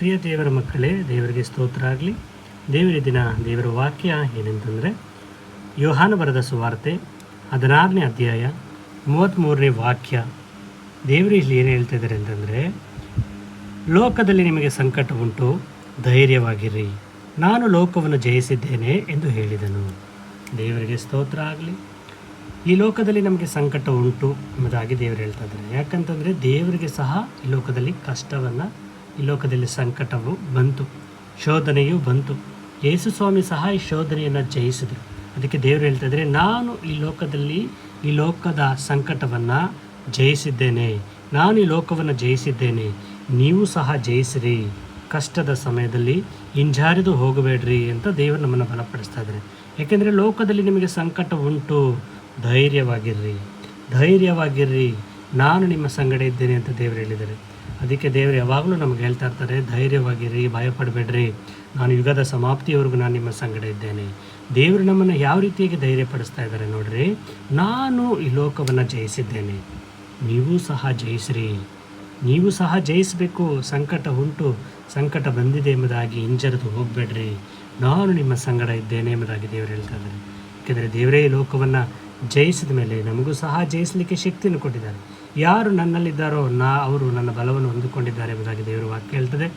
ಪ್ರಿಯ ದೇವರ ಮಕ್ಕಳೇ, ದೇವರಿಗೆ ಸ್ತೋತ್ರ ಆಗಲಿ. ದೇವರ ದಿನ ದೇವರ ವಾಕ್ಯ ಏನೆಂತಂದರೆ, ಯೋಹಾನ ಬರೆದ ಸುವಾರ್ತೆ 16ನೇ ಅಧ್ಯಾಯ 33ನೇ ವಾಕ್ಯ. ದೇವರು ಇಲ್ಲಿ ಏನು ಹೇಳ್ತಾ ಇದ್ದಾರೆ ಅಂತಂದರೆ, ಲೋಕದಲ್ಲಿ ನಿಮಗೆ ಸಂಕಟ ಉಂಟು, ಧೈರ್ಯವಾಗಿರಿ, ನಾನು ಲೋಕವನ್ನು ಜಯಿಸಿದ್ದೇನೆ ಎಂದು ಹೇಳಿದನು. ದೇವರಿಗೆ ಸ್ತೋತ್ರ ಆಗಲಿ. ಈ ಲೋಕದಲ್ಲಿ ನಮಗೆ ಸಂಕಟ ಉಂಟು ಎಂಬುದಾಗಿ ದೇವರು ಹೇಳ್ತಾ ಇದ್ದಾರೆ. ಯಾಕಂತಂದರೆ ದೇವರಿಗೆ ಸಹ ಈ ಲೋಕದಲ್ಲಿ ಕಷ್ಟವನ್ನು, ಈ ಲೋಕದಲ್ಲಿ ಸಂಕಟವು ಬಂತು, ಶೋಧನೆಯೂ ಬಂತು. ಯೇಸು ಸ್ವಾಮಿ ಸಹ ಈ ಶೋಧನೆಯನ್ನು ಜಯಿಸಿದರು. ಅದಕ್ಕೆ ದೇವರು ಹೇಳ್ತಾ ಇದ್ದಾರೆ, ನಾನು ಈ ಲೋಕದಲ್ಲಿ ಈ ಲೋಕದ ಸಂಕಟವನ್ನು ಜಯಿಸಿದ್ದೇನೆ, ನಾನು ಈ ಲೋಕವನ್ನು ಜಯಿಸಿದ್ದೇನೆ, ನೀವು ಸಹ ಜಯಿಸಿರಿ, ಕಷ್ಟದ ಸಮಯದಲ್ಲಿ ಹಿಂಜಾರಿದು ಹೋಗಬೇಡ್ರಿ ಅಂತ ದೇವರು ನಮ್ಮನ್ನು ಬಲಪಡಿಸ್ತಾ ಇದ್ದಾರೆ. ಏಕೆಂದರೆ ಲೋಕದಲ್ಲಿ ನಿಮಗೆ ಸಂಕಟ ಉಂಟು, ಧೈರ್ಯವಾಗಿರ್ರಿ, ಧೈರ್ಯವಾಗಿರ್ರಿ, ನಾನು ನಿಮ್ಮ ಸಂಗಡ ಇದ್ದೇನೆ ಅಂತ ದೇವರು ಹೇಳಿದ್ದಾರೆ. ಅದಕ್ಕೆ ದೇವರು ಯಾವಾಗಲೂ ನಮಗೆ ಹೇಳ್ತಾ ಇರ್ತಾರೆ, ಧೈರ್ಯವಾಗಿರ್ರಿ, ಭಯಪಡಬೇಡ್ರಿ, ನಾನು ಯುಗದ ಸಮಾಪ್ತಿಯವರೆಗೂ ನಾನು ನಿಮ್ಮ ಸಂಗಡ ಇದ್ದೇನೆ. ದೇವರು ನಮ್ಮನ್ನು ಯಾವ ರೀತಿಯಾಗಿ ಧೈರ್ಯಪಡಿಸ್ತಾ ಇದ್ದಾರೆ ನೋಡ್ರಿ. ನಾನು ಈ ಲೋಕವನ್ನು ಜಯಿಸಿದ್ದೇನೆ, ನೀವು ಸಹ ಜಯಿಸ್ರಿ, ನೀವು ಸಹ ಜಯಿಸಬೇಕು. ಸಂಕಟ ಉಂಟು, ಸಂಕಟ ಬಂದಿದೆ ಎಂಬುದಾಗಿ ಹಿಂಜರಿದು ಹೋಗಬೇಡ್ರಿ, ನಾನು ನಿಮ್ಮ ಸಂಗಡ ಇದ್ದೇನೆ ಎಂಬುದಾಗಿ ದೇವರು ಹೇಳ್ತಾ ಇದ್ದಾರೆ. ಏಕೆಂದರೆ ದೇವರೇ ಈ ಲೋಕವನ್ನು ಜಯಿಸಿದ ಮೇಲೆ ನಮಗೂ ಸಹ ಜಯಿಸಲಿಕ್ಕೆ ಶಕ್ತಿಯನ್ನು ಕೊಟ್ಟಿದ್ದಾರೆ. ಯಾರು ನನ್ನಲ್ಲಿದ್ದಾರೋ ಅವರು ನನ್ನ ಬಲವನ್ನು ಹೊಂದಿಕೊಂಡಿದ್ದಾರೆ ಎಂಬುದಾಗಿ ದೇವರು ವಾಕ್ಯ ಹೇಳ್ತದೆ.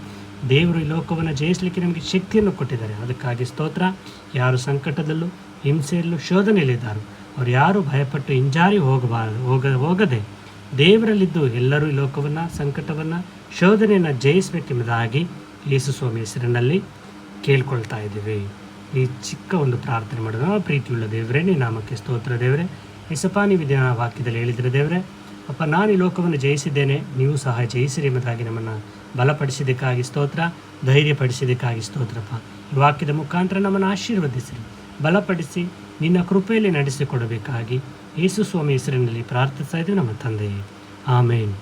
ದೇವರು ಈ ಲೋಕವನ್ನು ಜಯಿಸಲಿಕ್ಕೆ ನಮಗೆ ಶಕ್ತಿಯನ್ನು ಕೊಟ್ಟಿದ್ದಾರೆ. ಅದಕ್ಕಾಗಿ ಸ್ತೋತ್ರ. ಯಾರು ಸಂಕಟದಲ್ಲೂ, ಹಿಂಸೆಯಲ್ಲೂ, ಶೋಧನೆಯಲ್ಲಿದ್ದಾರೋ ಅವರು ಯಾರು ಭಯಪಟ್ಟು ಹಿಂಜಾರಿ ಹೋಗದೆ ದೇವರಲ್ಲಿದ್ದು ಎಲ್ಲರೂ ಈ ಲೋಕವನ್ನು, ಸಂಕಟವನ್ನು, ಶೋಧನೆಯನ್ನು ಜಯಿಸಬೇಕೆಂಬುದಾಗಿ ಯೇಸು ಸ್ವಾಮಿ ಹೆಸರಿನಲ್ಲಿ ಕೇಳ್ಕೊಳ್ತಾ ಇದ್ದೀವಿ. ಈ ಚಿಕ್ಕ ಒಂದು ಪ್ರಾರ್ಥನೆ ಮಾಡೋಣ. ಪ್ರೀತಿಯುಳ್ಳ ದೇವರೇ, ನೀ ನಾಮಕ್ಕೆ ಸ್ತೋತ್ರ. ದೇವರೇ, ಯೇಸಪ್ಪ, ನೀವು ದಿನ ವಾಕ್ಯದಲ್ಲಿ ಹೇಳಿದರೆ ದೇವರೇ, ಅಪ್ಪ, ನಾನು ಈ ಲೋಕವನ್ನು ಜಯಿಸಿದ್ದೇನೆ, ನೀವು ಸಹ ಜಯಿಸಿರಿ ಎಂಬುದಾಗಿ ನಮ್ಮನ್ನು ಬಲಪಡಿಸಿದ್ದಕ್ಕಾಗಿ ಸ್ತೋತ್ರ, ಧೈರ್ಯಪಡಿಸಿದ್ದಕ್ಕಾಗಿ ಸ್ತೋತ್ರಪ್ಪ. ಈ ವಾಕ್ಯದ ಮುಖಾಂತರ ನಮ್ಮನ್ನು ಆಶೀರ್ವದಿಸಿರಿ, ಬಲಪಡಿಸಿ ನಿನ್ನ ಕೃಪೆಯಲ್ಲಿ ನಡೆಸಿಕೊಡಬೇಕಾಗಿ ಯೇಸು ಸ್ವಾಮಿ ಹೆಸರಿನಲ್ಲಿ ಪ್ರಾರ್ಥಿಸ್ತಾ ಇದ್ದೀವಿ ನಮ್ಮ ತಂದೆಯೇ. ಆಮೇನ್.